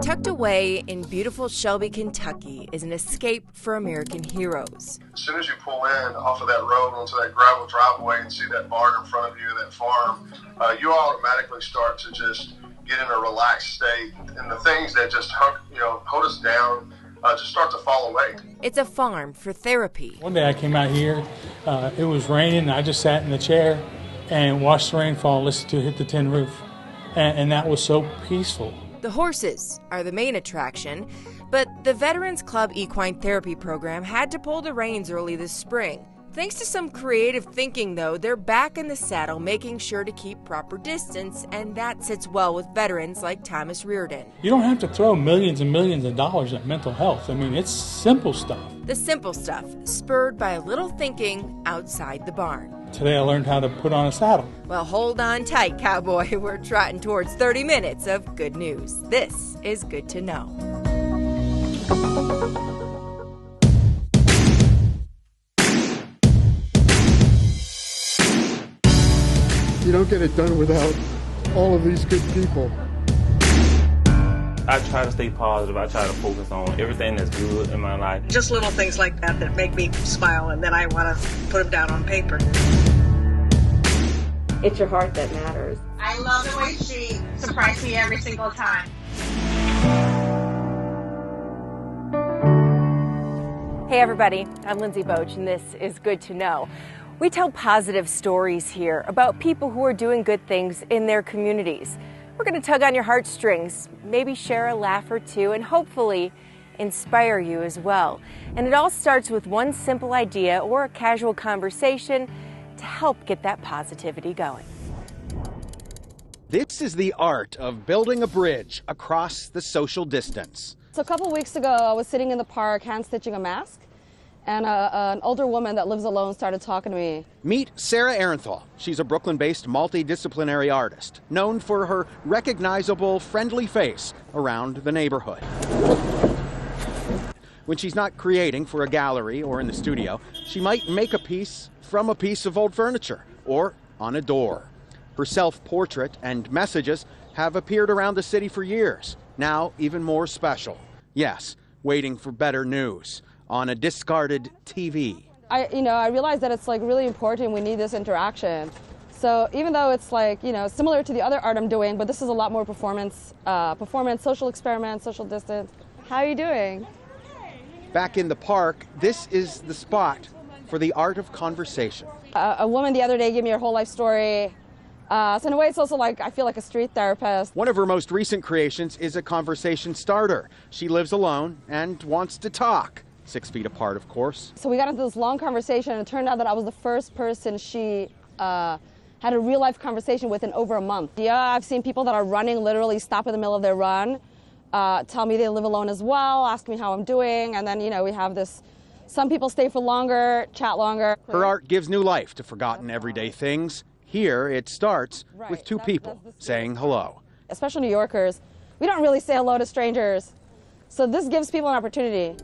Tucked away in beautiful Shelby, Kentucky, is an escape for American heroes. As soon as you pull in off of that road onto that gravel driveway and see that barn in front of you, that farm, you automatically start to just get in a relaxed state, and the things that just hold us down just start to fall away. It's a farm for therapy. One day I came out here, it was raining, and I just sat in the chair and watched the rainfall, listened to it hit the tin roof, and that was so peaceful. The horses are the main attraction, but the Veterans Club Equine Therapy Program had to pull the reins early this spring. Thanks to some creative thinking, though, they're back in the saddle, making sure to keep proper distance, and that sits well with veterans like Thomas Reardon. You don't have to throw millions and millions of dollars at mental health. I mean, it's simple stuff. The simple stuff, spurred by a little thinking outside the barn. Today I learned how to put on a saddle. Well, hold on tight, cowboy. We're trotting towards 30 minutes of good news. This is Good to Know. You don't get it done without all of these good people. I try to stay positive. I try to focus on everything that's good in my life. Just little things like that make me smile, and then I want to put them down on paper. It's your heart that matters. I love the way she surprised me every single time. Hey everybody, I'm Lindsay Boach, and this is Good to Know. We tell positive stories here about people who are doing good things in their communities. We're going to tug on your heartstrings, maybe share a laugh or two, and hopefully inspire you as well. And it all starts with one simple idea or a casual conversation to help get that positivity going. This is the art of building a bridge across the social distance. So a couple of weeks ago, I was sitting in the park hand stitching a mask, and an older woman that lives alone started talking to me. Meet Sarah Arenthal. She's a Brooklyn-based multidisciplinary artist, known for her recognizable, friendly face around the neighborhood. When she's not creating for a gallery or in the studio, she might make a piece from a piece of old furniture or on a door. Her self-portrait and messages have appeared around the city for years, now even more special. Yes, waiting for better news on a discarded TV. I realized that it's like really important. We need this interaction. So even though it's like, similar to the other art I'm doing, but this is a lot more performance, social experiment, social distance. How are you doing? Back in the park, this is the spot for the art of conversation. A woman the other day gave me her whole life story. So in a way, it's also like I feel like a street therapist. One of her most recent creations is a conversation starter. She lives alone and wants to talk. 6 feet apart, of course. So we got into this long conversation, and it turned out that I was the first person she had a real-life conversation with in over a month. Yeah, I've seen people that are running literally stop in the middle of their run, tell me they live alone as well, ask me how I'm doing, and then, we have this, some people stay for longer, chat longer. Her art gives new life to forgotten everyday things. Here, it starts with two people saying hello. Especially New Yorkers, we don't really say hello to strangers. So this gives people an opportunity.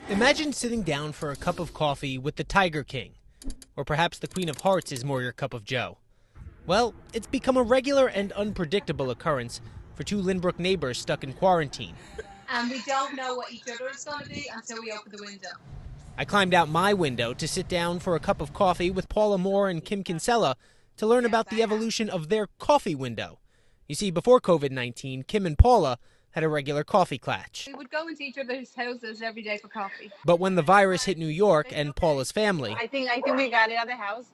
Imagine sitting down for a cup of coffee with the Tiger King. Or perhaps the Queen of Hearts is more your cup of joe. Well, it's become a regular and unpredictable occurrence for two Lynbrook neighbors stuck in quarantine. And we don't know what each other is going to be until we open the window. I climbed out my window to sit down for a cup of coffee with Paula Moore and Kim Kinsella to learn about the evolution of their coffee window. You see, before COVID-19, Kim and Paula had a regular coffee clatch. We would go into each other's houses every day for coffee. But when the virus hit New York and Paula's family, I think we got out of the house,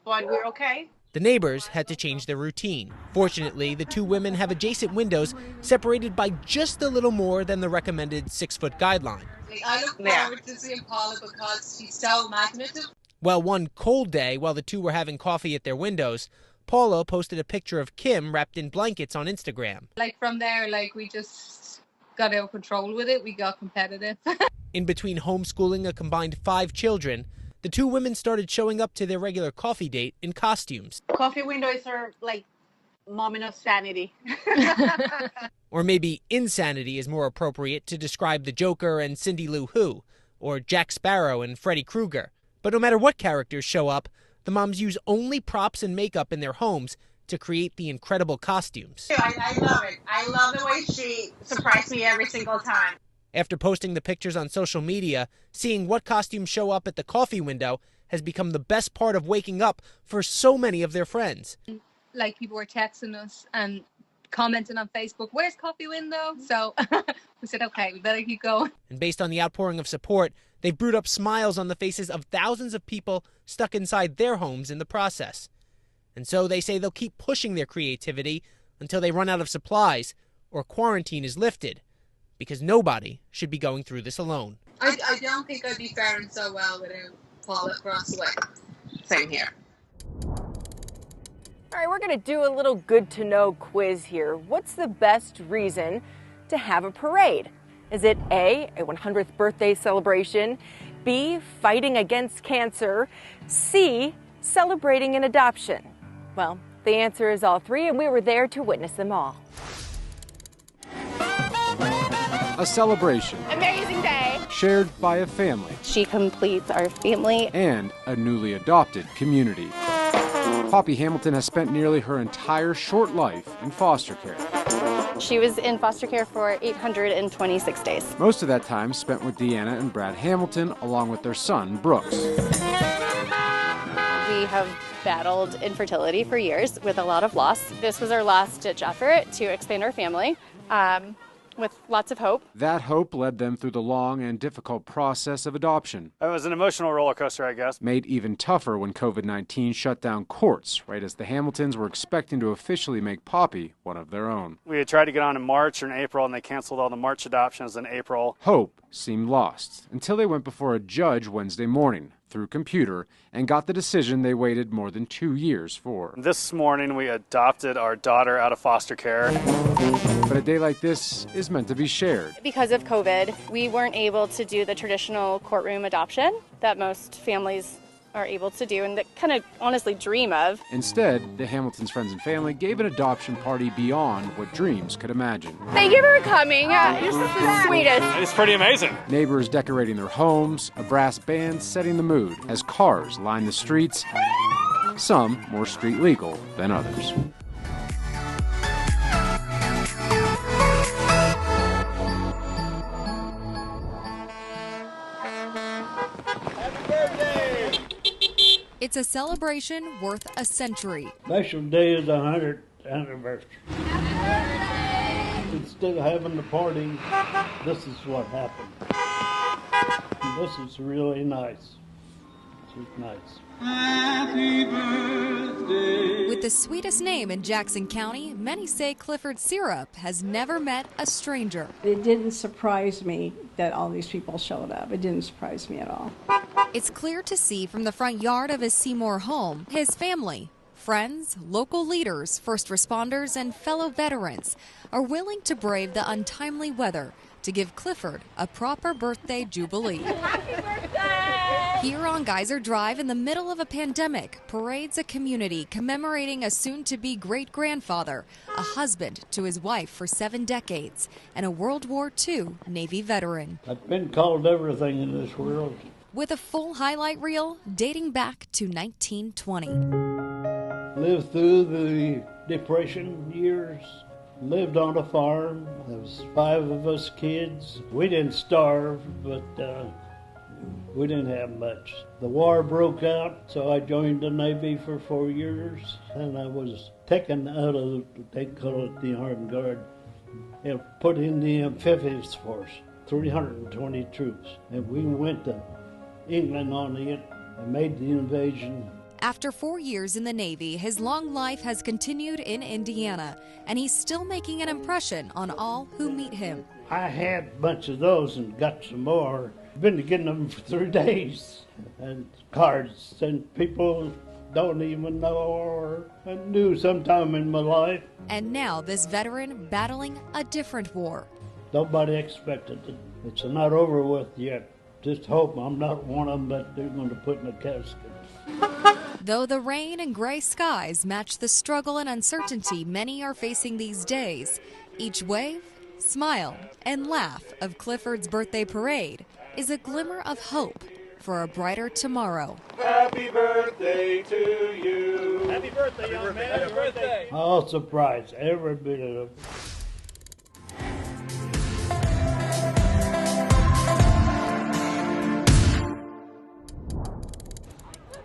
but we're okay. The neighbors had to change their routine. Fortunately, the two women have adjacent windows separated by just a little more than the recommended 6-foot guideline. I look forward to seeing Paula because she's so imaginative. Well, one cold day, while the two were having coffee at their windows, Paula posted a picture of Kim wrapped in blankets on Instagram. From there, we just got out of control with it. We got competitive. In between homeschooling a combined 5 children, the two women started showing up to their regular coffee date in costumes. Coffee windows are moment of sanity. Or maybe insanity is more appropriate to describe the Joker and Cindy Lou Who, or Jack Sparrow and Freddy Krueger. But no matter what characters show up, the moms use only props and makeup in their homes to create the incredible costumes. I love it. I love the way she surprised me every single time. After posting the pictures on social media, seeing what costumes show up at the coffee window has become the best part of waking up for so many of their friends. Like, people were texting us and commenting on Facebook, "Where's coffee window?" So we said, okay, we better keep going. And based on the outpouring of support, they've brewed up smiles on the faces of thousands of people stuck inside their homes in the process. And so they say they'll keep pushing their creativity until they run out of supplies or quarantine is lifted, because nobody should be going through this alone. I don't think I'd be faring so well without Paul across the way. Same here. All right, we're going to do a little good-to-know quiz here. What's the best reason to have a parade? Is it A, a 100th birthday celebration, B, fighting against cancer, C, celebrating an adoption? Well, the answer is all three, and we were there to witness them all. A celebration. Amazing day. Shared by a family. She completes our family. And a newly adopted community. Poppy Hamilton has spent nearly her entire short life in foster care. She was in foster care for 826 days. Most of that time spent with Deanna and Brad Hamilton, along with their son, Brooks. We have battled infertility for years with a lot of loss. This was our last-ditch effort to expand our family. With lots of hope. That hope led them through the long and difficult process of adoption. It was an emotional roller coaster, I guess. Made even tougher when COVID-19 shut down courts, right as the Hamiltons were expecting to officially make Poppy one of their own. We had tried to get on in March or in April, and they canceled all the March adoptions in April. Hope seemed lost until they went before a judge Wednesday morning through computer and got the decision they waited more than 2 years for. This morning we adopted our daughter out of foster care. But a day like this is meant to be shared. Because of COVID, we weren't able to do the traditional courtroom adoption that most families are able to do and that kind of honestly dream of. Instead, the Hamiltons' friends and family gave an adoption party beyond what dreams could imagine. Thank you for coming. This is the sweetest. It's pretty amazing. Neighbors decorating their homes, a brass band setting the mood as cars line the streets, some more street legal than others. It's a celebration worth a century. Special day is the 100th anniversary. Instead of having the party, this is what happened. This is really nice. This is nice. Happy birthday. With the sweetest name in Jackson County, many say Clifford Syrup has never met a stranger. It didn't surprise me that all these people showed up. It didn't surprise me at all. It's clear to see from the front yard of his Seymour home, his family, friends, local leaders, first responders, and fellow veterans are willing to brave the untimely weather to give Clifford a proper birthday jubilee. Happy birthday! Here on Geyser Drive, in the middle of a pandemic, parades a community commemorating a soon-to-be great-grandfather, a husband to his wife for 7 decades, and a World War II Navy veteran. I've been called everything in this world. With a full highlight reel dating back to 1920. Lived through the Depression years. Lived on a farm. There was 5 of us kids. We didn't starve, but we didn't have much. The war broke out, so I joined the Navy for 4 years, and I was taken out of, they call it the Armed Guard, and put in the amphibious force, 320 troops. And we went to England on it and made the invasion. After 4 years in the Navy, his long life has continued in Indiana, and he's still making an impression on all who meet him. I had a bunch of those and got some more. Been getting them for 3 days. And cards, and people don't even know or knew sometime in my life. And now this veteran battling a different war. Nobody expected it. It's not over with yet. Just hope I'm not one of them that they're going to put in a casket. Though the rain and gray skies match the struggle and uncertainty many are facing these days, each wave, smile, and laugh of Clifford's birthday parade is a glimmer of hope for a brighter tomorrow. Happy birthday to you. Happy birthday, young man. Happy birthday. I'll surprise every bit of them.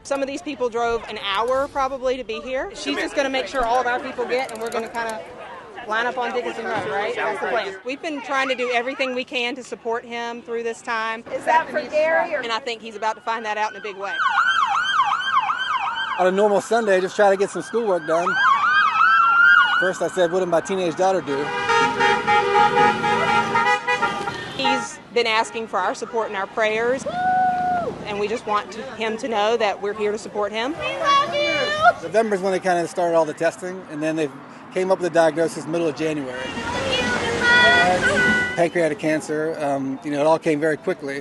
Some of these people drove an hour probably to be here. She's just going to make sure all of our people get, and we're going to kind of line up on Dickinson Road, right? That's the plan. We've been trying to do everything we can to support him through this time. Is that for Gary? And I think he's about to find that out in a big way. On a normal Sunday, just try to get some schoolwork done. First I said, what did my teenage daughter do? He's been asking for our support and our prayers. And we just want him to know that we're here to support him. We love you! November is when they kind of started all the testing, and then they came up with the diagnosis middle of January. Pancreatic cancer, it all came very quickly.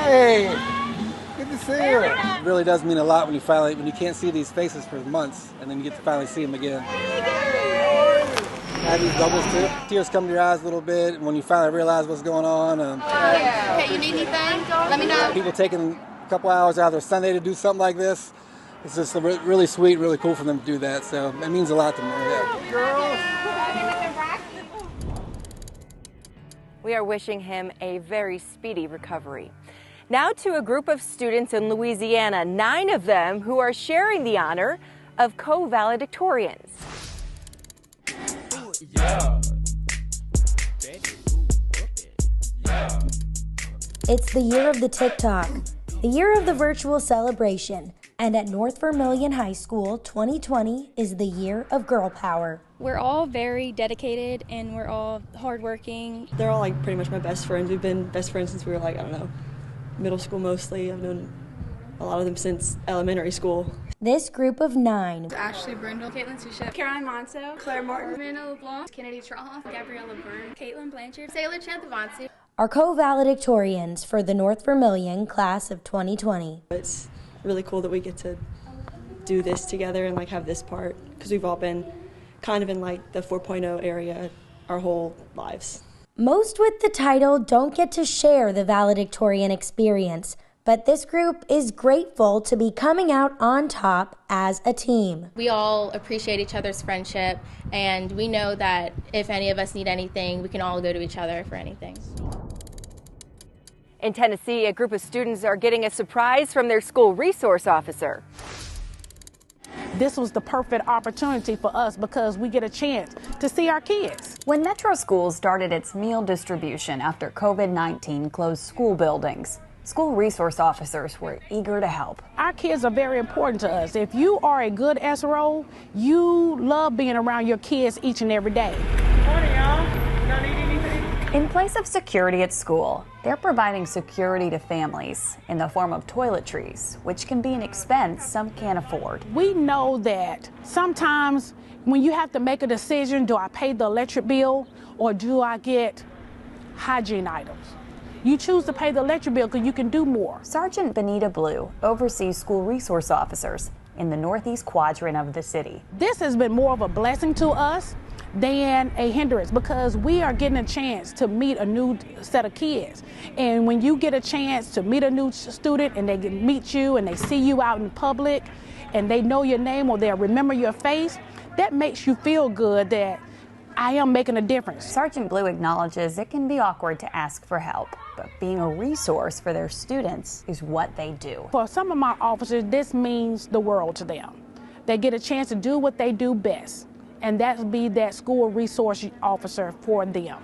Hey, good to see you. It really does mean a lot when you can't see these faces for months, and then you get to finally see them again. I have these doubles too. Tears come to your eyes a little bit when you finally realize what's going on. Okay, you need anything? Let me know. People taking a couple hours out of their Sunday to do something like this. It's just really sweet, really cool for them to do that. So it means a lot to me. Yeah. We are wishing him a very speedy recovery. Now to a group of students in Louisiana, 9 of them who are sharing the honor of co-valedictorians. Yeah. It's the year of the TikTok, the year of the virtual celebration, and at North Vermilion High School, 2020 is the year of girl power. We're all very dedicated and we're all hardworking. They're all like pretty much my best friends. We've been best friends since we were middle school mostly. I've known a lot of them since elementary school. This group of 9. Ashley Brindle, Caitlin Sushep, Caroline Monso, Claire Martin, Amanda LeBlanc, Kennedy Trohoff, Gabriella Byrne, Caitlin Blanchard, Sailor Chantavansi. Are co-valedictorians for the North Vermilion class of 2020. It's really cool that we get to do this together and have this part because we've all been kind of in the 4.0 area our whole lives. Most with the title don't get to share the valedictorian experience, but this group is grateful to be coming out on top as a team. We all appreciate each other's friendship, and we know that if any of us need anything, we can all go to each other for anything. In Tennessee, a group of students are getting a surprise from their school resource officer. This was the perfect opportunity for us because we get a chance to see our kids. When Metro Schools started its meal distribution after COVID-19 closed school buildings, school resource officers were eager to help. Our kids are very important to us. If you are a good SRO, you love being around your kids each and every day. Morning, y'all. Y'all need anything? In place of security at school, they're providing security to families in the form of toiletries, which can be an expense some can't afford. We know that sometimes when you have to make a decision, do I pay the electric bill or do I get hygiene items? You choose to pay the electric bill because you can do more. Sergeant Benita Blue oversees school resource officers in the northeast quadrant of the city. This has been more of a blessing to us than a hindrance because we are getting a chance to meet a new set of kids. And when you get a chance to meet a new student and they meet you and they see you out in public and they know your name or they remember your face, that makes you feel good that I am making a difference. Sergeant Blue acknowledges it can be awkward to ask for help, but being a resource for their students is what they do. For some of my officers, this means the world to them. They get a chance to do what they do best, and that's be that school resource officer for them.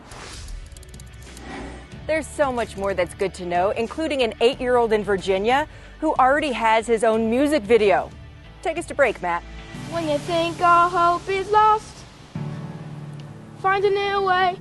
There's so much more that's good to know, including an 8-year-old in Virginia who already has his own music video. Take us to break, Matt. When you think all hope is lost, find a new way